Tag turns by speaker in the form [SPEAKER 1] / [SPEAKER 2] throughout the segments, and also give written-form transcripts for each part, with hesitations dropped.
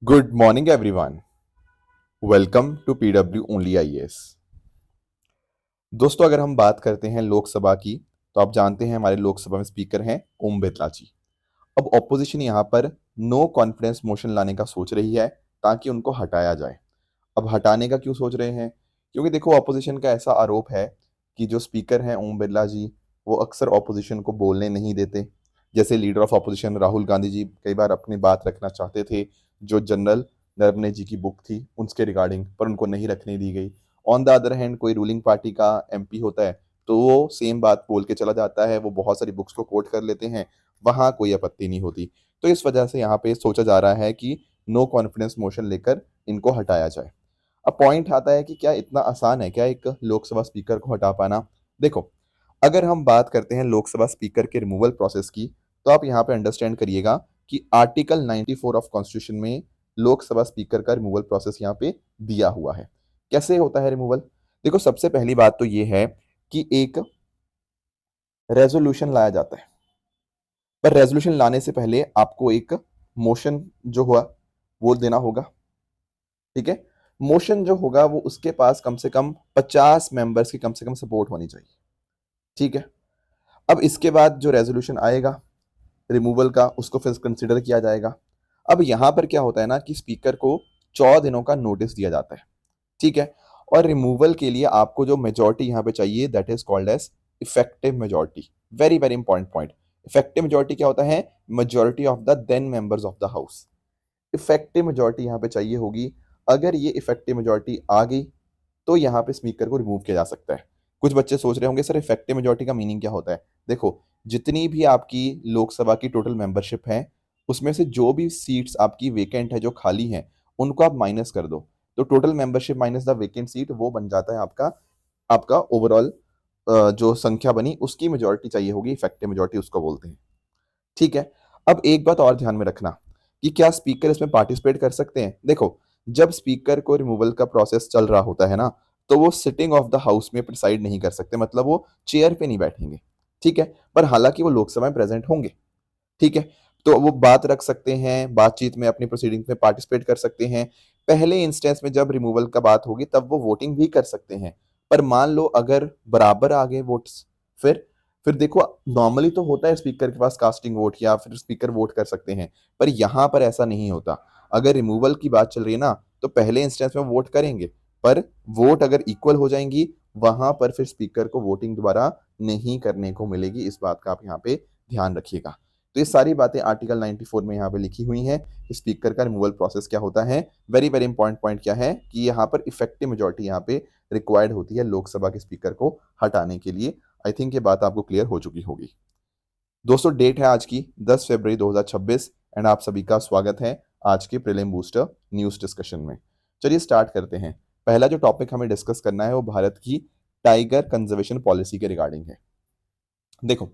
[SPEAKER 1] Good morning everyone. Welcome to PW only IAS. दोस्तों, अगर हम बात करते हैं लोकसभा की, तो आप जानते हैं हमारे लोकसभा में स्पीकर हैं ओम बिरला जी। अब ऑपोजिशन यहां पर नो कॉन्फिडेंस मोशन लाने का सोच रही है ताकि उनको हटाया जाए। अब हटाने का क्यों सोच रहे हैं? क्योंकि देखो, ऑपोजिशन का ऐसा आरोप है कि जो स्पीकर हैं ओम बिरला जी, वो अक्सर ऑपोजिशन को बोलने नहीं देते। जैसे leader of opposition Rahul Gandhi ji कई बार अपनी बात रखना चाहते थे, जो जनरल नरवणे जी की बुक थी उनके रिगार्डिंग, पर उनको नहीं रखने दी गई। ऑन द अदर हैंड कोई रूलिंग पार्टी का एमपी होता है तो वो सेम बात बोल के चला जाता है, वो बहुत सारी बुक्स को कोट कर लेते हैं, वहां कोई आपत्ति नहीं होती। तो इस वजह से यहाँ पे सोचा जा रहा है कि नो कॉन्फिडेंस मोशन लेकर इनको हटाया जाए। अब पॉइंट आता है कि क्या इतना आसान है क्या एक लोकसभा स्पीकर को हटा पाना? देखो, अगर हम बात करते हैं लोकसभा स्पीकर के रिमूवल प्रोसेस की, तो आप यहाँ पे अंडरस्टैंड करिएगा कि आर्टिकल 94 ऑफ कॉन्स्टिट्यूशन में लोकसभा स्पीकर का रिमूवल प्रोसेस यहाँ पे दिया हुआ है। कैसे होता है रिमूवल? देखो, सबसे पहली बात तो ये है कि एक रेजोल्यूशन लाया जाता है, पर रेजोल्यूशन लाने से पहले आपको एक मोशन जो हुआ वो देना होगा। ठीक है? मोशन जो होगा वो उसके पास कम से कम 50 मेंबर्स की कम से कम सपोर्ट होनी चाहिए। ठीक है? अब इसके बाद जो रेजोल्यूशन आएगा रिमूवल का, उसको फिर कंसिडर किया जाएगा। अब यहां पर क्या होता है ना कि स्पीकर को 14 दिनों का नोटिस दिया जाता है। ठीक है? और रिमूवल के लिए आपको जो मेजोरिटी यहां पे चाहिए, that is called as effective majority. Very very important point. Effective majority क्या होता है? Majority of the then members of the house. Effective majority यहाँ पे चाहिए होगी। अगर ये इफेक्टिव मेजोरिटी आ गई तो यहाँ पे स्पीकर को रिमूव किया जा सकता है। कुछ बच्चे सोच रहे होंगे, सर इफेक्टिव मेजोरिटी का मीनिंग क्या होता है? देखो, जितनी भी आपकी लोकसभा की टोटल मेंबरशिप है, उसमें से जो भी सीट्स आपकी वेकेंट है, जो खाली हैं, उनको आप माइनस कर दो। तो total membership minus the vacant seat, वो बन जाता है आपका आपका ओवरऑल जो संख्या बनी उसकी मेजोरिटी चाहिए होगी। इफेक्टिव मेजोरिटी उसको बोलते हैं। ठीक है? अब एक बात और ध्यान में रखना कि क्या स्पीकर इसमें पार्टिसिपेट कर सकते हैं? देखो, जब स्पीकर को रिमूवल का प्रोसेस चल रहा होता है ना, तो वो सिटिंग ऑफ द हाउस में प्रिसाइड नहीं कर सकते, मतलब वो चेयर पे नहीं बैठेंगे। ठीक है? पर हालांकि वो लोकसभा में प्रेजेंट होंगे। ठीक है? तो वो बात रख सकते हैं, बातचीत में अपनी प्रोसीडिंग में पार्टिसिपेट कर सकते हैं। पहले इंस्टेंस में जब रिमूवल का बात होगी तब वो वोटिंग भी कर सकते हैं। पर मान लो अगर बराबर आ गए वोट्स, फिर फिर देखो, नॉर्मली तो होता है स्पीकर के पास कास्टिंग वोट, या फिर स्पीकर वोट कर सकते हैं, पर यहां पर ऐसा नहीं होता। अगर रिमूवल की बात चल रही है ना, तो पहले इंस्टेंस में वोट करेंगे, पर वोट अगर इक्वल हो जाएंगी, वहां पर फिर स्पीकर को वोटिंग दोबारा नहीं करने को मिलेगी। इस बात का आप यहाँ पे ध्यान रखिएगा। तो ये सारी बातें आर्टिकल 94 में यहाँ पे लिखी हुई हैं कि स्पीकर का रिमूवल प्रोसेस क्या होता है। वेरी वेरी इंपॉर्टेंट पॉइंट क्या है कि यहाँ पर इफेक्टिव मेजोरिटी यहाँ पे रिक्वायर्ड होती है लोकसभा के स्पीकर को हटाने के लिए। आई थिंक ये बात आपको क्लियर हो चुकी होगी। दोस्तों, डेट है आज की 10 फरवरी 2026 एंड आप सभी का स्वागत है आज के प्रीलिम बूस्टर न्यूज डिस्कशन में। चलिए स्टार्ट करते हैं। पहला जो टॉपिक हमें डिस्कस करना है वो भारत की टाइगर कंजर्वेशन पॉलिसी के रिगार्डिंग है। देखो,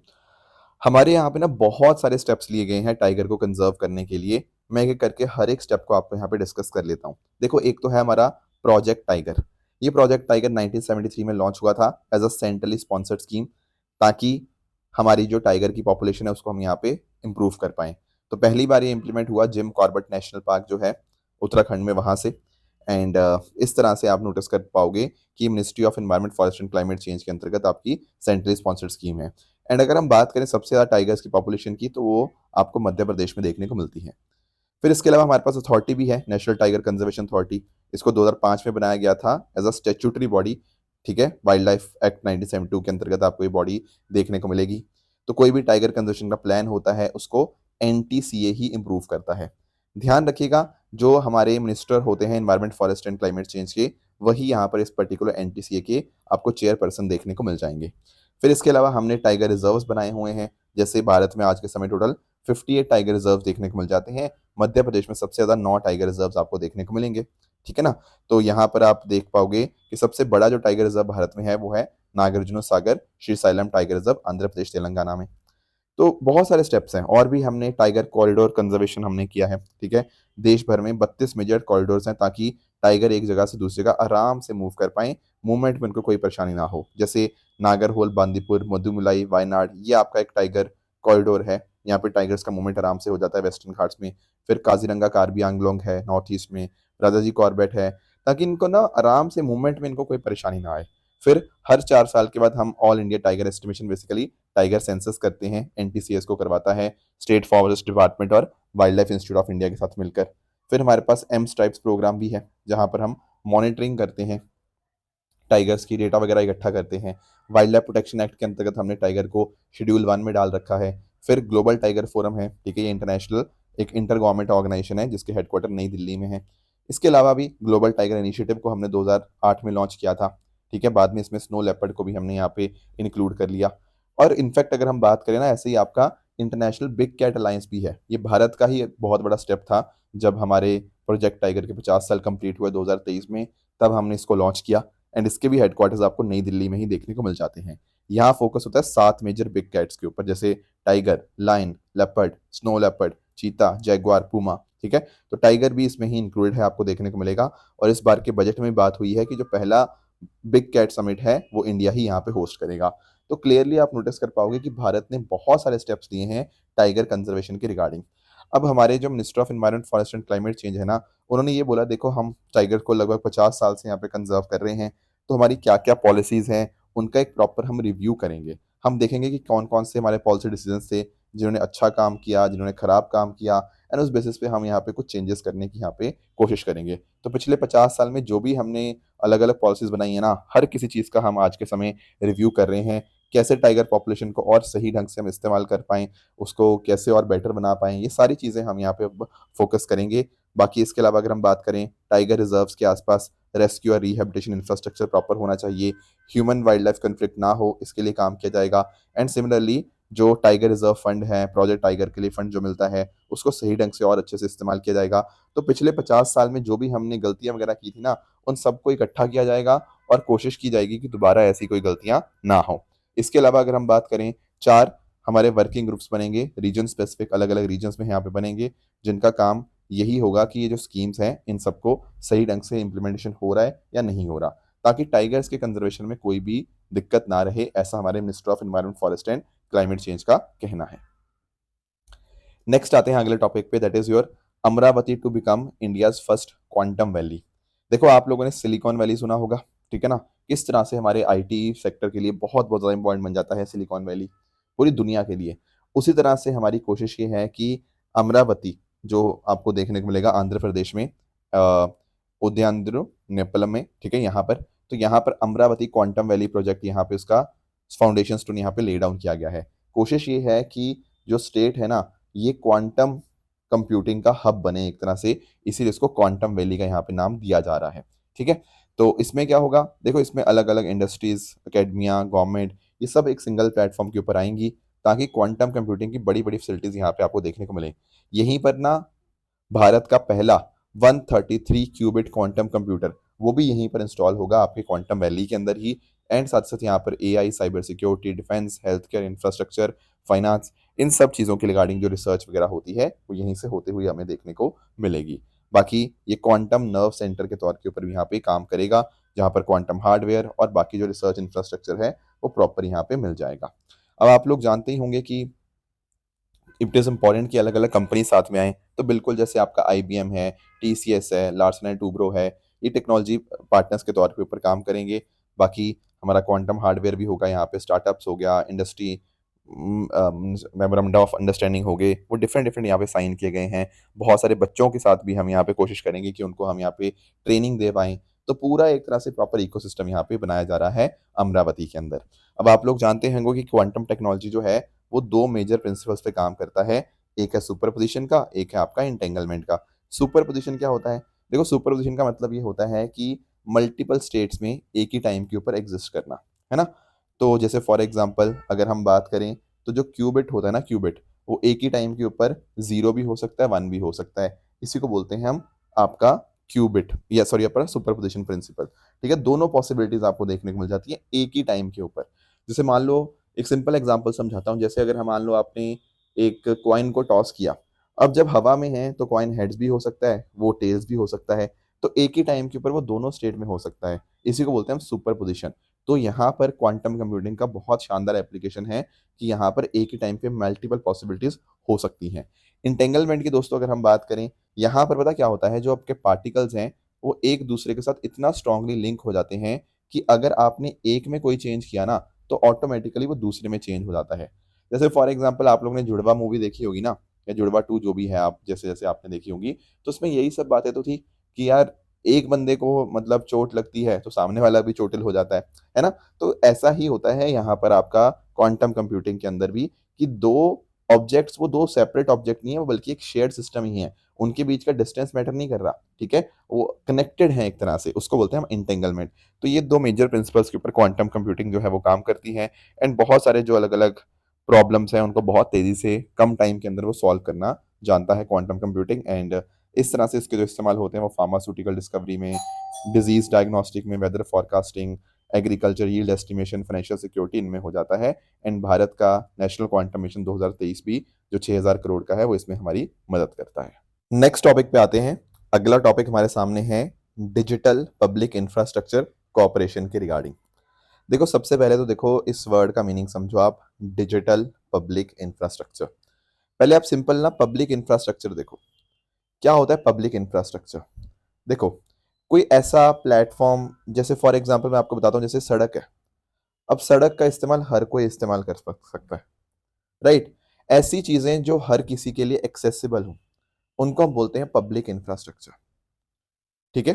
[SPEAKER 1] हमारे यहाँ पे ना बहुत सारे स्टेप्स लिए गए हैं टाइगर को कंजर्व करने के लिए। मैं एक एक करके हर एक स्टेप को आपको यहाँ पे डिस्कस कर लेता हूँ। देखो, एक तो है हमारा प्रोजेक्ट टाइगर। ये प्रोजेक्ट टाइगर 1973 में लॉन्च हुआ था as a centrally sponsored scheme, ताकि हमारी जो टाइगर की पॉपुलेशन है उसको हम यहाँ पे इम्प्रूव कर पाए। तो पहली बार ये इंप्लीमेंट हुआ जिम कॉर्बेट नेशनल पार्क जो है उत्तराखंड में, वहां से। एंड इस तरह से आप नोटिस कर पाओगे कि ministry of environment forest and climate change के अंतर्गत आपकी सेंट्रली स्पॉन्सर्ड स्कीम है। एंड अगर हम बात करें सबसे ज़्यादा टाइगर्स की पॉपुलेशन की, तो वो आपको मध्य प्रदेश में देखने को मिलती है। फिर इसके अलावा हमारे पास अथॉरिटी भी है, नेशनल टाइगर कंजर्वेशन अथॉरिटी। इसको 2005 में बनाया गया था एज अ स्टेचुटरी बॉडी। ठीक है? वाइल्ड लाइफ एक्ट 1972 के अंतर्गत आपको ये बॉडी देखने को मिलेगी। तो कोई भी टाइगर कंजर्वेशन का प्लान होता है उसको एनटीसीए ही इम्प्रूव करता है। ध्यान रखिएगा, जो हमारे मिनिस्टर होते हैं environment forest and climate change के, वही यहाँ पर इस पर्टिकुलर एनटीसीए के आपको चेयरपर्सन देखने को मिल जाएंगे। फिर इसके अलावा हमने टाइगर रिजर्व्स बनाए हुए हैं। जैसे भारत में आज के समय टोटल 58 टाइगर रिजर्व देखने को मिल जाते हैं। मध्य प्रदेश में सबसे ज्यादा 9 टाइगर रिजर्व आपको देखने को मिलेंगे। ठीक है ना? तो यहाँ पर आप देख पाओगे कि सबसे बड़ा जो टाइगर रिजर्व भारत में है वो है नागार्जुन सागर श्रीशैलम टाइगर रिजर्व, आंध्र प्रदेश तेलंगाना में। तो बहुत सारे स्टेप्स हैं, और भी हमने टाइगर कॉरिडोर कंजर्वेशन हमने किया है। ठीक है? देश भर में 32 मेजर कॉरिडोर्स हैं, ताकि टाइगर एक जगह से दूसरी जगह आराम से मूव कर पाए, मूवमेंट में उनको कोई परेशानी ना हो। जैसे नागरहोल, बांदीपुर, मधुमलाई, वायनाड, ये आपका एक टाइगर कॉरिडोर है। यहाँ पे टाइगर्स का मूवमेंट आराम से हो जाता है वेस्टर्न घाट्स में। फिर काजीरंगा कार्बी आंगलोंग है नॉर्थ ईस्ट में, राजा जी कॉर्बेट है, ताकि इनको ना आराम से मूवमेंट में इनको कोई परेशानी ना आए। फिर हर 4 साल के बाद हम all India tiger estimation basically tiger census करते हैं, एनटीसीएस को करवाता है स्टेट फॉरेस्ट डिपार्टमेंट और wild life institute of India के साथ मिलकर। फिर हमारे पास एम स्ट्राइप्स प्रोग्राम भी है, जहाँ पर हम मॉनिटरिंग करते हैं, टाइगर्स की डेटा वगैरह इकट्ठा करते हैं। वाइल्ड लाइफ प्रोटेक्शन एक्ट के अंतर्गत हमने टाइगर को शेड्यूल 1 में डाल रखा है। फिर ग्लोबल टाइगर फोरम है, ठीक है, ये इंटरनेशनल एक इंटर गवर्नमेंट ऑर्गेनाइजेशन है जिसके हेडक्वार्टर नई दिल्ली में है। इसके अलावा भी ग्लोबल टाइगर इनिशिएटिव को हमने 2008 में लॉन्च किया था, ठीक है। बाद में इसमें स्नो लेपर्ड को भी हमने यहाँ पे इंक्लूड कर लिया। और इनफैक्ट अगर हम बात करें ना, ऐसे ही आपका इंटरनेशनल बिग कैट अलायंस भी है, ये भारत का ही एक बहुत बड़ा स्टेप था। जब हमारे प्रोजेक्ट टाइगर के 50 साल कंप्लीट हुए 2023 में, तब हमने इसको लॉन्च किया। एंड इसके भी हेडक्वार्टर्स आपको नई दिल्ली में ही देखने को मिल जाते हैं। यहाँ फोकस होता है 7 मेजर बिग कैट्स के ऊपर, जैसे tiger, lion, leopard, snow leopard, cheetah, jaguar, puma, ठीक है। तो टाइगर भी इसमें ही इंक्लूडेड है, आपको देखने को मिलेगा। और इस बार के बजट में बात हुई है कि जो पहला बिग कैट समिट है वो इंडिया ही यहाँ पे होस्ट करेगा। तो क्लियरली आप नोटिस कर पाओगे कि भारत ने बहुत सारे स्टेप्स लिए हैं टाइगर कंजर्वेशन के रिगार्डिंग। अब हमारे जो minister of environment forest and climate change है ना, उन्होंने ये बोला, देखो हम टाइगर को लगभग 50 साल से यहाँ पे कंजर्व कर रहे हैं, तो हमारी क्या क्या पॉलिसीज हैं उनका एक प्रॉपर हम रिव्यू करेंगे। हम देखेंगे कि कौन कौन से हमारे पॉलिसी डिसीजन थे जिन्होंने अच्छा काम किया, जिन्होंने खराब काम किया, एंड उस बेसिस पे हम यहाँ पे कुछ चेंजेस करने की यहाँ पे कोशिश करेंगे। तो पिछले 50 साल में जो भी हमने अलग अलग पॉलिसीज बनाई है ना, हर किसी चीज़ का हम आज के समय रिव्यू कर रहे हैं। कैसे टाइगर पॉपुलेशन को और सही ढंग से हम इस्तेमाल कर पाएँ, उसको कैसे और बेटर बना पाएँ, ये सारी चीज़ें हम यहाँ पे अब फोकस करेंगे। बाकी इसके अलावा अगर हम बात करें, टाइगर रिजर्व्स के आसपास रेस्क्यू और रिहेबिलिटेशन इंफ्रास्ट्रक्चर प्रॉपर होना चाहिए, ह्यूमन वाइल्ड लाइफ कन्फ्लिक्ट ना हो, इसके लिए काम किया जाएगा। एंड सिमिलरली जो टाइगर रिजर्व फंड है, प्रोजेक्ट टाइगर के लिए फंड जो मिलता है, उसको सही ढंग से और अच्छे से इस्तेमाल किया जाएगा। तो पिछले 50 साल में जो भी हमने गलतियां वगैरह की थी ना, उन सबको इकट्ठा किया जाएगा और कोशिश की जाएगी कि दोबारा ऐसी कोई गलतियां ना हो। इसके अलावा अगर हम बात करें, 4 हमारे वर्किंग ग्रुप्स बनेंगे, रीजन स्पेसिफिक अलग अलग रीजन्स में यहाँ पे बनेंगे, जिनका काम यही होगा कि ये जो स्कीम्स हैं इन सबको सही ढंग से इम्प्लीमेंटेशन हो रहा है या नहीं हो रहा, ताकि टाइगर्स के कंजर्वेशन में कोई भी दिक्कत ना रहे, ऐसा हमारे minister of environment forest and climate change का कहना है। नेक्स्ट आते हैं अगले टॉपिक पे, that is your Amaravati to become India's first quantum valley. देखो आप लोगों ने सिलिकॉन वैली सुना होगा, ठीक है ना, किस तरह से हमारे आईटी सेक्टर के लिए बहुत बहुत ज़्यादा इंपॉर्टेंट बन जाता है सिलिकॉन वैली पूरी दुनिया के लिए। उसी तरह से हमारी कोशिश ये है कि अमरावती, जो आपको देखने को मिलेगा आंध्र प्रदेश में, उदयांद्र नेपलम में, ठीक है, यहाँ पर, तो यहाँ पर अमरावती क्वांटम वैली प्रोजेक्ट, यहाँ पे उसका फाउंडेशन स्टोन यहाँ पे ले डाउन किया गया है। कोशिश ये है कि जो स्टेट है ना, ये क्वांटम कंप्यूटिंग का हब बने एक तरह से, इसीलिए इसको क्वांटम वैली का यहाँ पे नाम दिया जा रहा है, ठीक है। तो इसमें क्या होगा, देखो इसमें अलग अलग इंडस्ट्रीज, अकेडमिया, गवर्नमेंट, ये सब एक सिंगल प्लेटफॉर्म के ऊपर आएंगी, ताकि क्वांटम कंप्यूटिंग की बड़ी बड़ी फैसिलिटीज यहाँ पे आपको देखने को मिले। यहीं पर ना भारत का पहला 133 क्यूबिट क्वांटम कंप्यूटर, वो भी यहीं पर इंस्टॉल होगा आपके क्वांटम वैली के अंदर ही। एंड साथ साथ यहाँ पर AI, cyber security, defence, health care, infrastructure, finance, इन सब चीज़ों के रिगार्डिंग जो रिसर्च वगैरह होती है वो यहीं से होते हुए हमें देखने को मिलेगी। बाकी ये क्वांटम नर्व सेंटर के तौर के ऊपर भी यहाँ पे काम करेगा, जहाँ पर क्वांटम हार्डवेयर और बाकी जो रिसर्च इंफ्रास्ट्रक्चर है वो प्रॉपर यहाँ पे मिल जाएगा। अब आप लोग जानते ही होंगे कि इट इज़ इम्पॉर्टेंट कि अलग अलग कंपनी साथ में आए, तो बिल्कुल जैसे आपका IBM है, TCS है, लार्सन एंड टूब्रो है, ये टेक्नोलॉजी पार्टनर्स के तौर पे ऊपर काम करेंगे। बाकी हमारा क्वांटम हार्डवेयर भी होगा यहाँ पे, स्टार्टअप्स हो गया, इंडस्ट्री मेमोरेंडम ऑफ अंडरस्टैंडिंग हो गए, वो डिफरेंट डिफरेंट यहाँ पे साइन किए गए हैं। बहुत सारे बच्चों के साथ भी हम यहाँ पे कोशिश करेंगे कि उनको हम यहाँ पे ट्रेनिंग दे पाएँ। तो पूरा एक तरह से प्रॉपर इकोसिस्टम यहाँ पे बनाया जा रहा है अमरावती के अंदर। अब आप लोग जानते होंगे कि क्वांटम टेक्नोलॉजी जो है वो 2 मेजर प्रिंसिपल्स पे काम करता है, एक है सुपर पोजिशन का, एक है आपका इंटेंगलमेंट का। सुपर पोजिशन क्या होता है, देखो सुपर पोजिशन का मतलब ये होता है कि मल्टीपल स्टेट्स में एक ही टाइम के ऊपर एग्जिस्ट करना, है ना। तो जैसे फॉर एग्जांपल अगर हम बात करें, तो जो क्यूबिट होता है ना, क्यूबिट, वो एक ही टाइम के ऊपर 0 भी हो सकता है, 1 भी हो सकता है, इसी को बोलते हैं हम आपका क्यूबिट, या सॉरी आपका सुपर पोजिशन प्रिंसिपल, ठीक है। दोनों पॉसिबिलिटीज आपको देखने को मिल जाती है एक ही टाइम के ऊपर। जैसे मान लो, एक सिंपल एग्जांपल समझाता हूँ, जैसे अगर हम मान लो आपने एक कॉइन को टॉस किया, अब जब हवा में है तो कॉइन हेड्स भी हो सकता है, वो टेल्स भी हो सकता है, तो एक ही टाइम के ऊपर वो दोनों स्टेट में हो सकता है, इसी को बोलते हैं हम सुपर पोजिशन। तो यहाँ पर क्वांटम कंप्यूटिंग का बहुत शानदार एप्लीकेशन है कि यहाँ पर एक ही टाइम पे मल्टीपल पॉसिबिलिटीज हो सकती हैं। इंटेंगलमेंट की दोस्तों अगर हम बात करें, यहाँ पर पता क्या होता है, जो आपके पार्टिकल्स हैं वो एक दूसरे के साथ इतना स्ट्रांगली लिंक हो जाते हैं कि अगर आपने एक में कोई चेंज किया ना तो ऑटोमेटिकली वो दूसरे में चेंज हो जाता है। जैसे फॉर एग्जाम्पल आप लोगों ने जुड़वा मूवी देखी होगी ना, या जुड़वा 2 जो भी है, आप जैसे जैसे आपने देखी होगी, तो उसमें यही सब बातें तो थी कि यार एक बंदे को मतलब चोट लगती है तो सामने वाला भी चोटिल हो जाता है ना? तो ऐसा ही होता है यहाँ पर आपका क्वांटम कंप्यूटिंग के अंदर भी, कि 2 ऑब्जेक्ट्स, वो 2 सेपरेट ऑब्जेक्ट नहीं है, वो बल्कि एक शेयर्ड सिस्टम ही है। उनके बीच का डिस्टेंस मैटर नहीं कर रहा, ठीक है? वो कनेक्टेड है एक तरह से, उसको बोलते हैं हम एंटेंगलमेंट। तो ये 2 मेजर प्रिंसिपल्स के ऊपर क्वांटम कंप्यूटिंग जो है वो काम करती है, एंड बहुत सारे जो अलग-अलग प्रॉब्लम्स हैं उनको बहुत तेज़ी से कम टाइम के अंदर वो सॉल्व करना जानता है क्वांटम कंप्यूटिंग। एंड इस तरह से इसके जो इस्तेमाल होते हैं वो फार्मास्यूटिकल डिस्कवरी में, डिजीज़ डायग्नोस्टिक में, weather forecasting, agriculture yield estimation, financial security, इनमें हो जाता है। एंड भारत का नेशनल क्वांटम मिशन 2023 भी जो 6000 करोड़ का है वो इसमें हमारी मदद करता है। नेक्स्ट टॉपिक पे आते हैं। अगला टॉपिक हमारे सामने है डिजिटल पब्लिक इंफ्रास्ट्रक्चर कॉर्पोरेशन के रिगार्डिंग। देखो सबसे पहले तो देखो इस वर्ड का मीनिंग समझो आप, डिजिटल पब्लिक इंफ्रास्ट्रक्चर। पहले आप सिंपल ना पब्लिक इंफ्रास्ट्रक्चर देखो, क्या होता है पब्लिक इंफ्रास्ट्रक्चर। देखो कोई ऐसा प्लेटफॉर्म, जैसे फॉर एग्जांपल मैं आपको बताता हूँ, जैसे सड़क है। अब सड़क का इस्तेमाल हर कोई इस्तेमाल कर सकता है, राइट? ऐसी चीजें जो हर किसी के लिए एक्सेसिबल हो उनको हम बोलते हैं पब्लिक इंफ्रास्ट्रक्चर, ठीक है?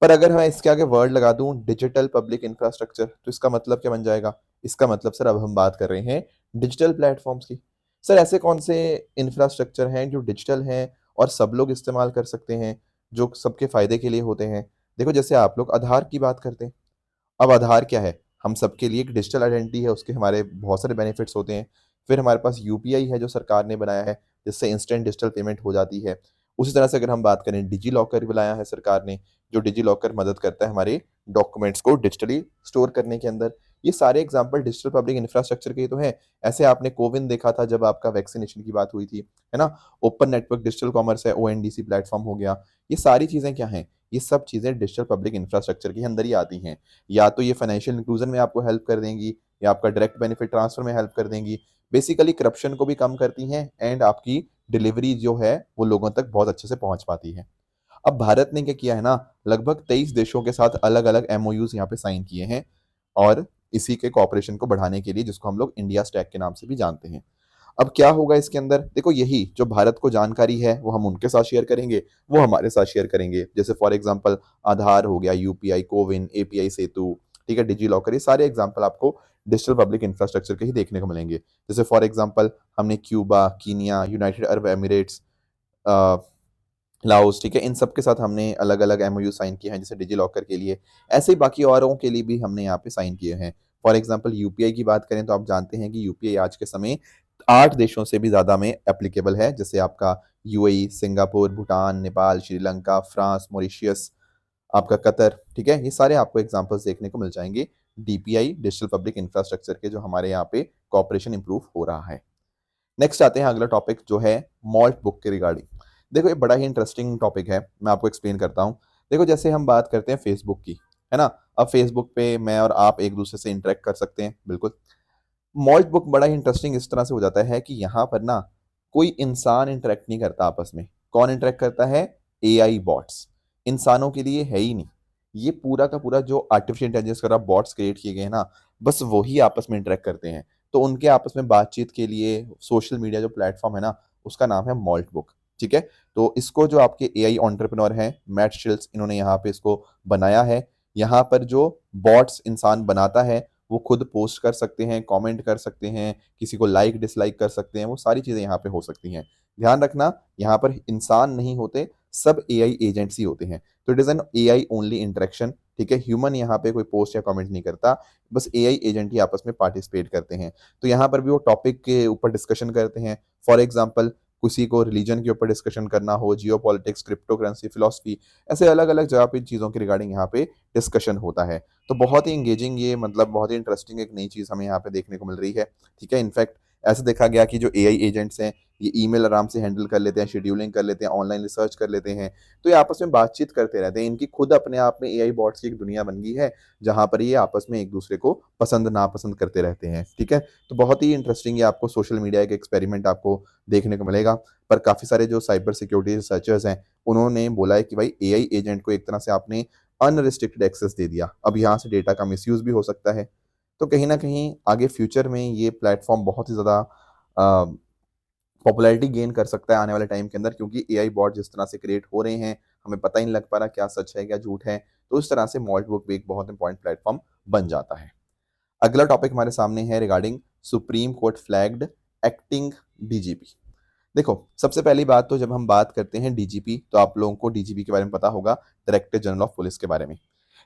[SPEAKER 1] पर अगर मैं इसके आगे वर्ड लगा दूं डिजिटल पब्लिक इंफ्रास्ट्रक्चर, तो इसका मतलब क्या बन जाएगा? इसका मतलब सर अब हम बात कर रहे हैं डिजिटल प्लेटफॉर्म्स की। सर ऐसे कौन से इंफ्रास्ट्रक्चर हैं जो डिजिटल हैं और सब लोग इस्तेमाल कर सकते हैं, जो सबके फायदे के लिए होते हैं? देखो जैसे आप लोग आधार की बात करते हैं। अब आधार क्या है? हम सबके लिए एक डिजिटल आइडेंटिटी है, उसके हमारे बहुत सारे बेनिफिट्स होते हैं। फिर हमारे पास यूपीआई है जो सरकार ने बनाया है, जिससे इंस्टेंट डिजिटल पेमेंट हो जाती है। उसी तरह से अगर हम बात करें, डिजी लॉकर बनाया है सरकार ने, जो डिजी लॉकर मदद करता है हमारे डॉक्यूमेंट्स को डिजिटली स्टोर करने के अंदर। ये सारे एग्जांपल डिजिटल पब्लिक इंफ्रास्ट्रक्चर के ही तो हैं। ऐसे आपने कोविन देखा था जब आपका वैक्सीनेशन की बात हुई थी, है ना? ओपन नेटवर्क डिजिटल कॉमर्स है, ओएनडीसी प्लेटफॉर्म हो गया। ये सारी चीज़ें क्या हैं? ये सब चीज़ें डिजिटल पब्लिक इंफ्रास्ट्रक्चर के अंदर ही आती हैं। या तो ये फाइनेंशियल इंक्लूजन में आपको हेल्प कर देंगी, या आपका डायरेक्ट बेनिफिट ट्रांसफर में हेल्प कर देंगी। बेसिकली करप्शन को भी कम करती हैं, एंड आपकी डिलीवरी जो है वो लोगों तक बहुत अच्छे से पहुंच पाती है। अब भारत ने क्या किया है ना, लगभग 23 देशों के साथ अलग अलग एमओयूज यहाँ पे साइन किए हैं, और इसी के कॉपरेशन को बढ़ाने के लिए, जिसको हम लोग इंडिया स्टैक के नाम से भी जानते हैं। अब क्या होगा इसके अंदर? देखो यही जो भारत को जानकारी है वो हम उनके साथ शेयर करेंगे, वो हमारे साथ शेयर करेंगे। जैसे फॉर एग्जांपल आधार हो गया, यूपीआई, कोविन, एपीआई सेतु, ठीक है, डिजी लॉकर, ये सारे एग्जांपल आपको डिजिटल पब्लिक इंफ्रास्ट्रक्चर के ही देखने को मिलेंगे। जैसे फॉर एग्जांपल हमने Cuba, Kenya, United Arab Emirates, Laos, ठीक है, इन सब के साथ हमने अलग अलग एमओयू साइन किए हैं, जैसे डिजी लॉकर के लिए। ऐसे ही बाकी औरों के लिए भी हमने यहाँ पे साइन किए हैं। फॉर एग्जांपल यूपीआई की बात करें तो आप जानते हैं कि यूपीआई आज के समय 8 देशों से भी ज़्यादा में एप्लीकेबल है, जैसे आपका UAE, Singapore, Bhutan, Nepal, Sri Lanka, France, Mauritius, आपका कतर, ठीक है? ये सारे आपको एग्जांपल्स देखने को मिल जाएंगे डीपीआई, डिजिटल पब्लिक इंफ्रास्ट्रक्चर के, जो हमारे यहाँ पे कॉपरेशन इंप्रूव हो रहा है। नेक्स्ट आते हैं अगला टॉपिक जो है मॉल्ट बुक के रिगार्डिंग। देखो ये बड़ा ही इंटरेस्टिंग टॉपिक है, मैं आपको एक्सप्लेन करता हूँ। देखो जैसे हम बात करते हैं फेसबुक की, है ना? अब फेसबुक पे मैं और आप एक दूसरे से इंटरेक्ट कर सकते हैं, बिल्कुल। मॉल्ट बुक बड़ा ही इंटरेस्टिंग इस तरह से हो जाता है कि यहाँ पर ना कोई इंसान इंटरेक्ट नहीं करता आपस में। कौन इंटरेक्ट करता है? AI bots. इंसानों के लिए है ही नहीं। ये पूरा का पूरा जो आर्टिफिशियल इंटेलिजेंस का बॉट्स क्रिएट किए गए हैं ना, बस वही आपस में इंटरेक्ट करते हैं। तो उनके आपस में बातचीत के लिए सोशल मीडिया जो प्लेटफॉर्म है ना, उसका नाम है मॉल्ट बुक, ठीक है? तो इसको जो आपके एआई एंटरप्रेन्योर हैं, मैट शिल्ड्स, इन्होंने यहाँ पे इसको बनाया है। यहाँ पर जो बॉट्स इंसान बनाता है वो खुद पोस्ट कर सकते हैं, कमेंट कर सकते हैं, किसी को लाइक डिसलाइक कर सकते हैं, वो सारी चीज़ें यहाँ पे हो सकती हैं। ध्यान रखना, यहाँ पर इंसान नहीं होते, सब एआई एजेंट्स ही होते हैं। तो it is an AI only interaction, ठीक है? ह्यूमन यहाँ पे कोई पोस्ट या कमेंट नहीं करता, बस एआई एजेंट ही आपस में पार्टिसिपेट करते हैं। तो यहाँ पर भी वो टॉपिक के ऊपर डिस्कशन करते हैं। फॉर एग्जाम्पल किसी को रिलीजन के ऊपर डिस्कशन करना हो, जियो पॉलिटिक्स, क्रिप्टो करेंसी, फिलोसफी, ऐसे अलग अलग जगह पे चीज़ों के रिगार्डिंग यहाँ पे डिस्कशन होता है। तो बहुत ही इंगेजिंग, ये मतलब बहुत ही इंटरेस्टिंग एक नई चीज़ हमें यहाँ पे देखने को मिल रही है, ठीक है? इनफैक्ट ऐसा देखा गया कि जो एआई एजेंट्स हैं ये ईमेल आराम से हैंडल कर लेते हैं, शेड्यूलिंग कर लेते हैं, ऑनलाइन रिसर्च कर लेते हैं, तो ये आपस में बातचीत करते रहते हैं। इनकी खुद अपने आप में एआई बॉट्स की एक दुनिया बन गई है, जहाँ पर ये आपस में एक दूसरे को पसंद नापसंद करते रहते हैं। ठीक है, तो बहुत ही इंटरेस्टिंग ये आपको सोशल मीडिया एक एक्सपेरिमेंट आपको देखने को मिलेगा। पर काफ़ी सारे जो साइबर सिक्योरिटी रिसर्चर्स हैं उन्होंने बोला है कि भाई एआई एजेंट को एक तरह से आपने अनरिस्ट्रिक्टेड एक्सेस दे दिया, अब यहाँ से डेटा का मिसयूज भी हो सकता है। तो कहीं ना कहीं आगे फ्यूचर में ये प्लेटफॉर्म बहुत ही ज़्यादा पॉपुलैरिटी गेन कर सकता है आने वाले टाइम के अंदर, क्योंकि एआई बॉट जिस तरह से क्रिएट हो रहे हैं हमें पता ही नहीं लग पा रहा क्या सच है क्या झूठ है। तो इस तरह से मॉल्ट बुक भी एक बहुत इंपॉर्टेंट प्लेटफॉर्म बन जाता है। अगला टॉपिक हमारे सामने है regarding supreme court flagged acting DGP. देखो, सबसे पहली बात तो जब हम बात करते हैं डीजीपी तो आप लोगों को डीजीपी के बारे में पता होगा, डायरेक्टर जनरल ऑफ पुलिस के बारे में।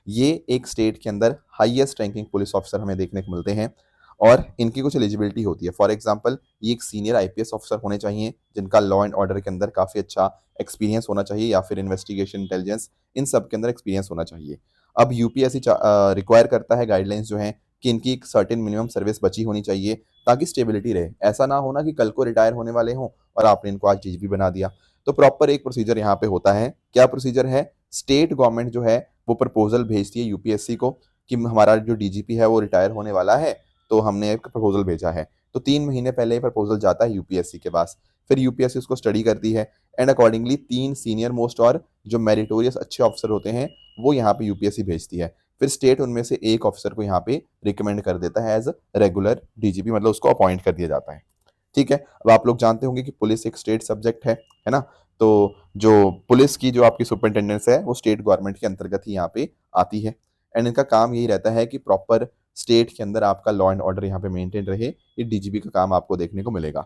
[SPEAKER 1] ये एक स्टेट के अंदर हाईएस्ट रैंकिंग पुलिस ऑफिसर हमें देखने को मिलते हैं और इनकी कुछ एलिजिबिलिटी होती है। फॉर एग्जांपल, ये एक सीनियर आईपीएस ऑफिसर होने चाहिए जिनका लॉ एंड ऑर्डर के अंदर काफ़ी अच्छा एक्सपीरियंस होना चाहिए, या फिर इन्वेस्टिगेशन इंटेलिजेंस, इन सब के अंदर एक्सपीरियंस होना चाहिए। अब यूपीएससी रिक्वायर करता है गाइडलाइंस जो हैं कि इनकी एक सर्टेन मिनिमम सर्विस बची होनी चाहिए ताकि स्टेबिलिटी रहे। ऐसा ना होना कि कल को रिटायर होने वाले हों और आपने इनको आज डीजीपी बना दिया। तो प्रॉपर एक प्रोसीजर यहाँ पे होता है। क्या प्रोसीजर है? स्टेट गवर्नमेंट जो है वो प्रपोजल भेजती है यूपीएससी को कि हमारा जो डीजीपी है वो रिटायर होने वाला है, तो हमने एक प्रपोजल भेजा है। तो 3 महीने पहले ये प्रपोजल जाता है यूपीएससी के पास, फिर यूपीएससी उसको स्टडी करती है एंड अकॉर्डिंगली 3 सीनियर मोस्ट और जो मेरिटोरियस अच्छे ऑफिसर होते हैं वो यहाँ पे यूपीएससी भेजती है। फिर स्टेट उनमें से एक ऑफिसर को यहाँ पे रिकमेंड कर देता है एज रेगुलर डीजीपी, मतलब उसको अपॉइंट कर दिया जाता है। ठीक है, अब आप लोग जानते होंगे कि पुलिस एक स्टेट सब्जेक्ट है ना। तो जो पुलिस की जो आपकी सुपरिटेंडेंस है वो स्टेट गवर्नमेंट के अंतर्गत ही यहाँ पे आती है एंड इनका काम यही रहता है कि प्रॉपर स्टेट के अंदर आपका लॉ एंड ऑर्डर यहाँ पे मेंटेन रहे। ये डीजीपी का काम आपको देखने को मिलेगा।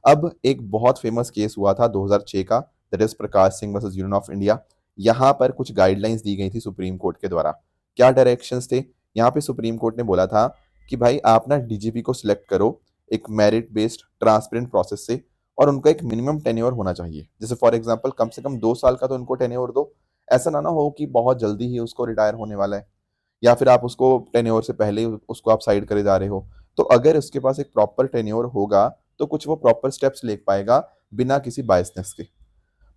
[SPEAKER 1] अब एक बहुत फेमस केस हुआ था 2006 का, that is Prakash Singh versus union of India. यहाँ पर कुछ गाइडलाइंस दी गई थी सुप्रीम कोर्ट के द्वारा। क्या डायरेक्शंस थे? यहाँ पे सुप्रीम कोर्ट ने बोला था कि भाई आप ना डीजीपी को सिलेक्ट करो एक मेरिट बेस्ड ट्रांसपेरेंट प्रोसेस से, और उनका एक मिनिमम टेन्योर होना चाहिए। जैसे फॉर एग्जांपल कम से कम 2 साल का तो उनको टेन्योर दो। ऐसा ना हो कि बहुत जल्दी ही उसको रिटायर होने वाला है, या फिर आप उसको टेन्योर से पहले ही उसको आप साइड करे जा रहे हो। तो अगर उसके पास एक प्रॉपर टेन्योर होगा तो कुछ वो प्रॉपर स्टेप्स ले पाएगा बिना किसी बायसनेस के।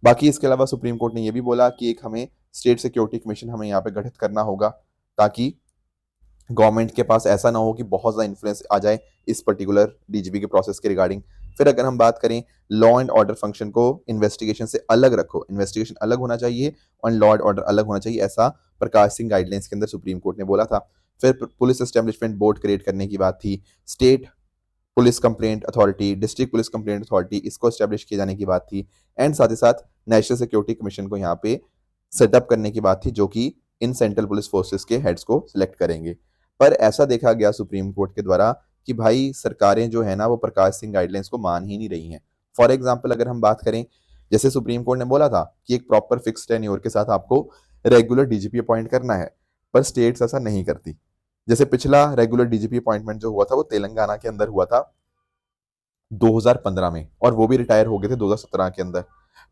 [SPEAKER 1] बाकी इसके अलावा सुप्रीम कोर्ट ने यह भी बोला कि एक हमें स्टेट सिक्योरिटी कमीशन हमें यहाँ पे गठित करना होगा, ताकि गवर्नमेंट के पास ऐसा ना हो कि बहुत ज़्यादा इन्फ्लुएंस आ जाए इस पर्टिकुलर डीजीपी के प्रोसेस के रिगार्डिंग। फिर अगर हम बात करें लॉ एंड ऑर्डर फंक्शन को इन्वेस्टिगेशन से अलग रखो, इन्वेस्टिगेशन अलग होना चाहिए और लॉ एंड ऑर्डर अलग होना चाहिए, ऐसा प्रकाश सिंह गाइडलाइंस के अंदर सुप्रीम कोर्ट ने बोला था। फिर पुलिस एस्टेब्लिशमेंट बोर्ड क्रिएट करने की बात थी, state police complaint authority, district police complaint authority, इसको एस्टेब्लिश किए जाने की बात थी एंड साथ ही साथ नेशनल सिक्योरिटी कमीशन को यहाँ पे सेटअप करने की बात थी, जो कि इन सेंट्रल पुलिस फोर्सेस के हेड्स को सिलेक्ट करेंगे। पर ऐसा देखा गया सुप्रीम कोर्ट के द्वारा कि भाई सरकारें जो है ना वो प्रकाश सिंह गाइडलाइंस को मान ही नहीं रही हैं। फॉर एग्जाम्पल अगर हम बात करें, जैसे सुप्रीम कोर्ट ने बोला था कि एक प्रॉपर फिक्स टेन्योर के साथ आपको रेगुलर डीजीपी अपॉइंट करना है, पर स्टेट्स ऐसा नहीं करती। जैसे पिछला रेगुलर डीजीपी अपॉइंटमेंट जो हुआ था वो तेलंगाना के अंदर हुआ था 2015 में, और वो भी रिटायर हो गए थे 2017 के अंदर।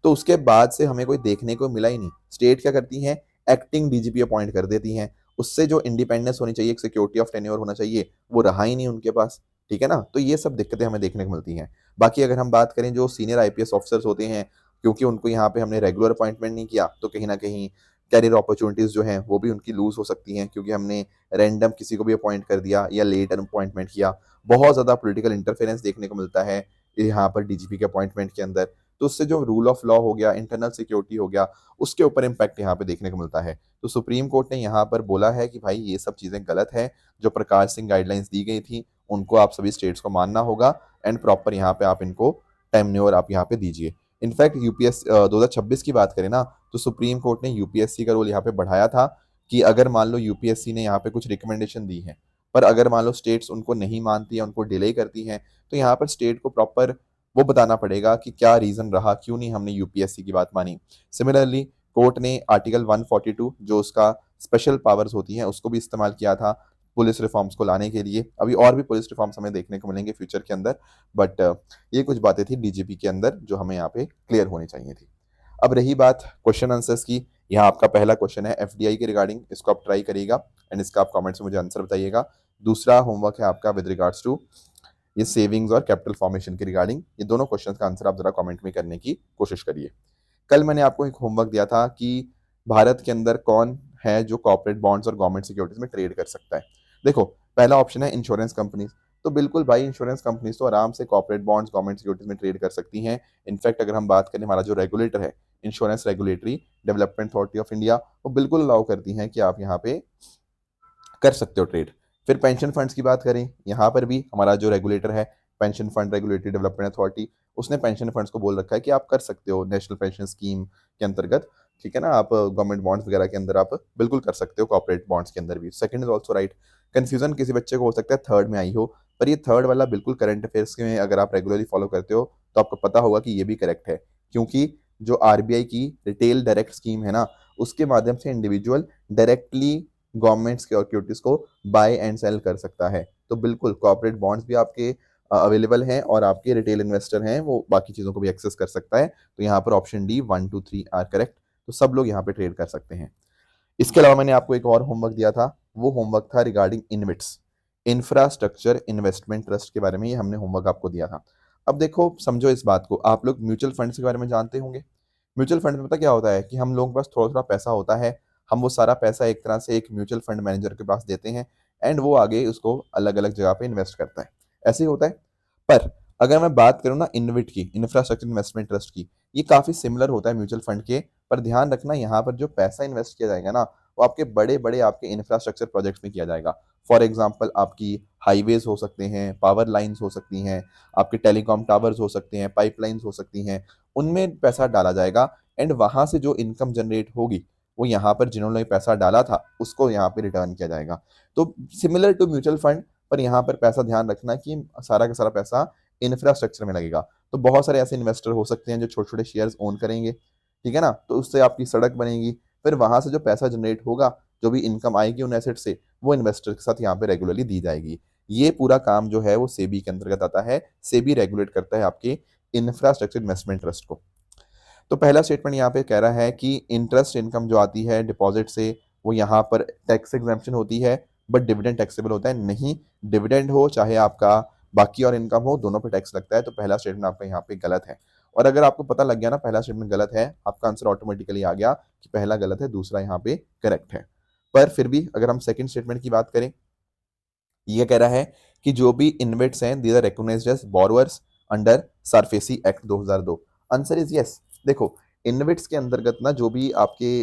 [SPEAKER 1] तो उसके बाद से हमें कोई देखने को मिला ही नहीं। स्टेट क्या करती हैं? एक्टिंग डीजीपी अपॉइंट कर देती हैं। उससे जो इंडिपेंडेंस होनी चाहिए, एक सिक्योरिटी ऑफ टेन्योर होना चाहिए, वो रहा ही नहीं उनके पास। ठीक है ना, तो ये सब दिक्कतें हमें देखने को मिलती हैं। बाकी अगर हम बात करें जो सीनियर आईपीएस ऑफिसर्स होते हैं, क्योंकि उनको यहाँ पे हमने रेगुलर अपॉइंटमेंट नहीं किया, तो कहीं ना कहीं कैरियर अपॉर्चुनिटीज जो हैं वो भी उनकी लूज हो सकती हैं, क्योंकि हमने रैंडम किसी को भी अपॉइंट कर दिया या लेट अपॉइंटमेंट किया। बहुत ज़्यादा पॉलिटिकल इंटरफेरेंस देखने को मिलता है यहाँ पर डीजीपी के अपॉइंटमेंट के अंदर। तो उससे जो रूल ऑफ लॉ हो गया, इंटरनल सिक्योरिटी हो गया, उसके ऊपर इम्पैक्ट यहाँ पे देखने को मिलता है। तो सुप्रीम कोर्ट ने यहाँ पर बोला है कि भाई ये सब चीज़ें गलत है। जो प्रकाश सिंह गाइडलाइंस दी गई थी उनको आप सभी स्टेट्स को मानना होगा एंड प्रॉपर यहाँ पे आप इनको टेन्योर आप यहाँ पे दीजिए। इनफैक्ट यूपीएस 2026 की बात करें ना, तो सुप्रीम कोर्ट ने यूपीएससी का रोल यहाँ पे बढ़ाया था कि अगर मान लो यूपीएससी ने यहाँ पे कुछ रिकमेंडेशन दी है, पर अगर मान लो स्टेट्स उनको नहीं मानती है, उनको डिले करती हैं, तो यहाँ पर स्टेट को प्रॉपर वो बताना पड़ेगा कि क्या रीजन रहा, क्यों नहीं हमने यूपीएससी की बात मानी। सिमिलरली कोर्ट ने आर्टिकल 142 जो उसका स्पेशल पावर्स होती हैं उसको भी इस्तेमाल किया था पुलिस रिफॉर्म्स को लाने के लिए। अभी और भी पुलिस रिफॉर्म्स हमें देखने को मिलेंगे फ्यूचर के अंदर, बट ये कुछ बातें थी डीजीपी के अंदर जो हमें यहाँ पे क्लियर होनी चाहिए थी। अब रही बात क्वेश्चन आंसर्स की, यहाँ आपका पहला क्वेश्चन है एफडीआई के रिगार्डिंग, इसको आप ट्राई करिएगा एंड इसका आप कमेंट्स में मुझे आंसर बताइएगा। दूसरा होमवर्क है आपका विद रिगार्ड्स टू ये सेविंग्स और कैपिटल फॉर्मेशन के रिगार्डिंग। ये दोनों क्वेश्चंस का आंसर आप जरा कमेंट में करने की कोशिश करिए। कल मैंने आपको एक होमवर्क दिया था कि भारत के अंदर कौन है जो कॉर्पोरेट बॉन्ड्स और गवर्नमेंट सिक्योरिटीज में ट्रेड कर सकता है। देखो, पहला ऑप्शन है इंश्योरेंस कंपनीज। तो बिल्कुल भाई, इंश्योरेंस कंपनीज तो आराम से कॉर्पोरेट बॉन्ड्स गवर्नमेंट सिक्योरिटीज में ट्रेड कर सकती हैं। इनफैक्ट अगर हम बात करें, हमारा जो रेगुलेटर है, insurance regulatory development authority of India, वो बिल्कुल अलाउ करती हैं कि आप यहाँ पे कर सकते हो ट्रेड। फिर पेंशन फंड्स की बात करें, यहाँ पर भी हमारा जो रेगुलेटर है, pension fund regulatory development authority, उसने पेंशन फंड्स को बोल रखा है कि आप कर सकते हो नेशनल पेंशन स्कीम के अंतर्गत। ठीक है ना, आप गवर्नमेंट बॉन्ड्स वगैरह के अंदर आप बिल्कुल कर सकते हो, कॉर्पोरेट बॉन्ड्स के अंदर भी। Second is also right. Confusion किसी बच्चे को हो सकता है थर्ड में आई हो, पर ये थर्ड वाला बिल्कुल करंट अफेयर्स में अगर आप रेगुलरली फॉलो करते हो तो आपको पता होगा कि ये भी करेक्ट है। क्योंकि जो आरबीआई की रिटेल डायरेक्ट स्कीम है ना, उसके माध्यम से इंडिविजुअल डायरेक्टली गवर्नमेंट सिक्योरिटीज को बाय एंड सेल कर सकता है। तो बिल्कुल कॉर्पोरेट बॉन्ड्स भी आपके अवेलेबल हैं और आपके रिटेल इन्वेस्टर हैं वो बाकी चीज़ों को भी एक्सेस कर सकता है। तो यहाँ पर ऑप्शन डी 1 2 3 आर करेक्ट। तो सब लोग यहाँ पे ट्रेड कर सकते हैं। इसके अलावा मैंने आपको एक और होमवर्क दिया था, वो होमवर्क था regarding InvITs, infrastructure investment trust के बारे में। ये हमने होमवर्क आपको दिया था। अब देखो, समझो इस बात को, आप लोग म्यूचुअल फंड्स के बारे में जानते होंगे। म्यूचुअल फंड में पता क्या होता है कि हम लोगों के पास थोड़ा थोड़ा पैसा होता है, हम वो सारा पैसा एक तरह से एक म्यूचुअल फंड मैनेजर के पास देते हैं एंड वो आगे उसको अलग अलग जगह पे इन्वेस्ट करता है। ऐसे ही होता है। पर अगर मैं बात करूँ ना इनविट की, इंफ्रास्ट्रक्चर इन्वेस्टमेंट ट्रस्ट की, ये काफ़ी सिमिलर होता है म्यूचुअल फंड के। पर ध्यान रखना, यहाँ पर जो पैसा इन्वेस्ट किया जाएगा ना, वो आपके बड़े बड़े आपके इंफ्रास्ट्रक्चर प्रोजेक्ट्स में किया जाएगा। फॉर एग्जाम्पल, आपकी हाईवेज हो सकते हैं, पावर लाइन्स हो सकती हैं, आपके टेलीकॉम टावर्स हो सकते हैं, पाइपलाइंस हो सकती हैं, उनमें पैसा डाला जाएगा एंड वहां से जो इनकम जनरेट होगी वो यहाँ पर जिन्होंने पैसा डाला था उसको यहाँ पे रिटर्न किया जाएगा। तो सिमिलर टू म्यूचुअल फंड, पर यहाँ पर पैसा ध्यान रखना कि सारा का सारा पैसा इंफ्रास्ट्रक्चर में लगेगा। तो बहुत सारे ऐसे इन्वेस्टर हो सकते हैं जो छोटे छोटे शेयर्स ओन करेंगे, ठीक है ना, तो उससे आपकी सड़क बनेगी। फिर वहां से जो पैसा जनरेट होगा, जो भी इनकम आएगी उन एसेट से, वो इन्वेस्टर के साथ यहाँ पे रेगुलरली दी जाएगी। ये पूरा काम जो है वो सेबी के अंतर्गत आता है। सेबी रेगुलेट करता है आपके इंफ्रास्ट्रक्चर इन्वेस्टमेंट ट्रस्ट को। तो पहला स्टेटमेंट यहाँ पे कह रहा है कि इंटरेस्ट इनकम जो आती है डिपॉजिट से, वो यहाँ पर टैक्स एग्जेम्पशन होती है, बट डिविडेंड टैक्सेबल होता है नहीं। डिविडेंड हो चाहे आपका बाकी और इनकम हो, दोनों पे टैक्स लगता है। तो पहला स्टेटमेंट आपका यहाँ पे गलत है। और अगर आपको पता लग गया ना पहला स्टेटमेंट गलत है, आपका आंसर ऑटोमेटिकली आ गया कि पहला गलत है, दूसरा यहाँ पे करेक्ट है। पर फिर भी अगर हम सेकंड स्टेटमेंट की बात करें, ये कह रहा है कि जो भी इन्वेट्स हैं these are recognised as borrowers under SARFAESI act 2002। Answer is yes. देखो, इन्वेट्स के अंतर्गत ना जो भी आपके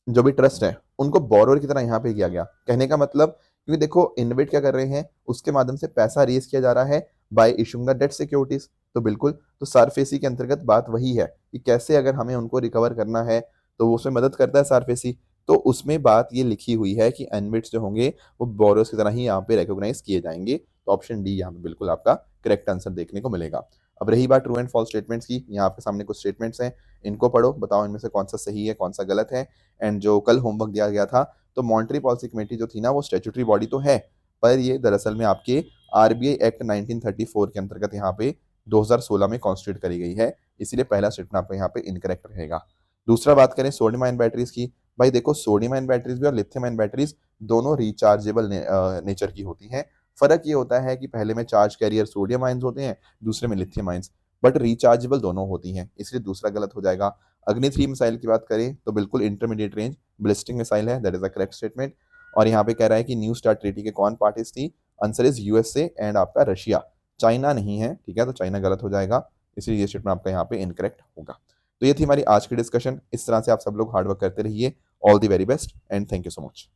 [SPEAKER 1] जो भी ट्रस्ट है उनको बोरोवर की तरह यहाँ पे किया गया। कहने का मतलब, क्योंकि देखो इन्वेट क्या कर रहे हैं, उसके माध्यम से पैसा रेज किया जा रहा है bye issuing the debt securities. तो बिल्कुल, तो सरफेसी के अंतर्गत बात वही है कि कैसे अगर हमें उनको रिकवर करना है तो उसमें मदद करता है सरफेसी। तो उसमें बात ये लिखी हुई है कि इन्वेट्स जो होंगे वो बोरोवर्स की तरह ही यहाँ पे रिकॉग्नाइज किए जाएंगे। तो ऑप्शन डी यहाँ पे बिल्कुल आपका करेक्ट आंसर देखने को मिलेगा। अब रही बात ट्रू एंड फॉल्स स्टेटमेंट्स की, यहाँ आपके सामने कुछ स्टेटमेंट्स हैं, इनको पढ़ो, बताओ इनमें से कौन सा सही है कौन सा गलत है। एंड जो कल होमवर्क दिया गया था, तो मॉनेटरी पॉलिसी कमेटी जो थी ना, वो स्टैट्यूटरी बॉडी तो है, पर ये दरअसल में आपके आरबीआई एक्ट 1934 के अंतर्गत यहाँ पे 2016 में कॉन्स्टिट्यूट करी गई है। इसीलिए पहला स्टेटमेंट आपका यहाँ पे इनकरेक्ट रहेगा। दूसरा बात करें सोडियम आयन बैटरीज की, भाई देखो सोडियम आयन बैटरीज भी और लिथियम आयन बैटरीज दोनों रिचार्जेबल नेचर की होती हैं। फर्क ये होता है कि पहले में चार्ज कैरियर सोडियम आयंस होते हैं, दूसरे में लिथियम आयंस, बट रिचार्जेबल दोनों होती हैं, इसलिए दूसरा गलत हो जाएगा। अग्नि 3 मिसाइल की बात करें तो बिल्कुल इंटरमीडिएट रेंज ब्लिस्टिंग मिसाइल है, that is a correct statement. और यहाँ पे कह रहा है कि न्यू स्टार्ट ट्रीटी के कौन पार्टीज थी, आंसर इज यूएसए एंड आपका रशिया, चाइना नहीं है, ठीक है, तो चाइना गलत हो जाएगा, इसलिए ये स्टेटमेंट आपका यहाँ पे इनकरेक्ट होगा। तो ये थी हमारी आज की डिस्कशन। इस तरह से आप सब लोग हार्डवर्क करते रहिए। All the very best and thank you so much.